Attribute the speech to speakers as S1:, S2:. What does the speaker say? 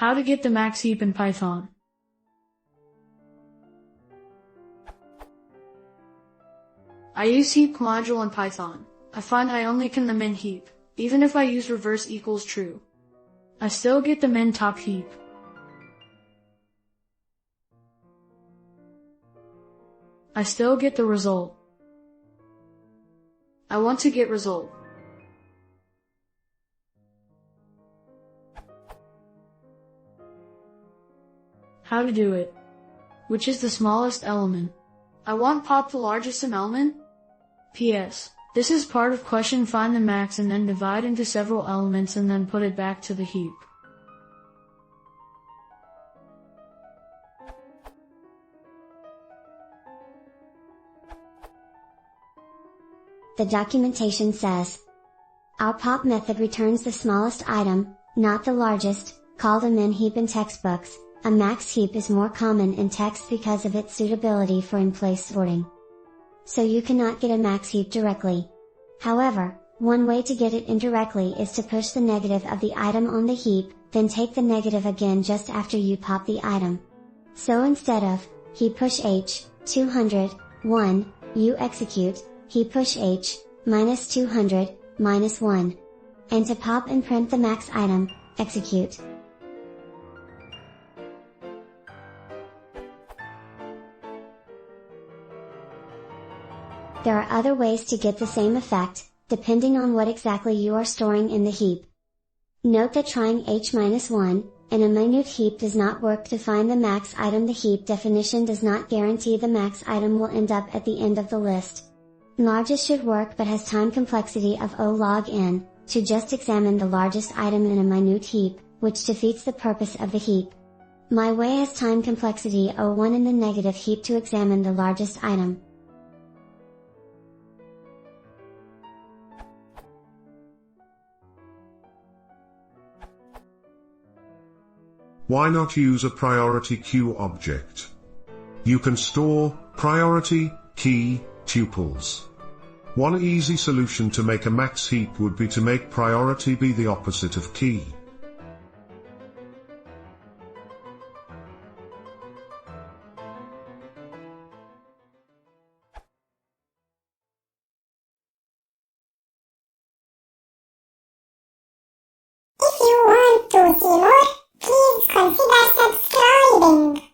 S1: How to get the max heap in Python. I use heap module in Python. I find I only can the min heap, even if I use reverse equals true. I still get the min top heap. I still get the result. I want to get result. How to do it? Which is the smallest element? I want pop the largest element. PS. This is part of question find the max and then divide into several elements and then put it back to the heap.
S2: The documentation says, our pop method returns the smallest item, not the largest, called a min heap in textbooks. A max heap is more common in text because of its suitability for in-place sorting. So you cannot get a max heap directly. However, one way to get it indirectly is to push the negative of the item on the heap, then take the negative again just after you pop the item. So instead of, heap push h, 200, 1, you execute, heap push h, minus 200, minus 1. And to pop and print the max item, execute. There are other ways to get the same effect, depending on what exactly you are storing in the heap. Note that trying h-1 in a minute heap does not work to find the max item. The heap definition does not guarantee the max item will end up at the end of the list. Largest should work but has time complexity of O log n, to just examine the largest item in a minute heap, which defeats the purpose of the heap. My way has time complexity O1 in the negative heap to examine the largest item.
S3: Why not use a priority queue object? You can store priority key tuples. One easy solution to make a max heap would be to make priority be the opposite of key.
S4: If you want to see more, please consider subscribing.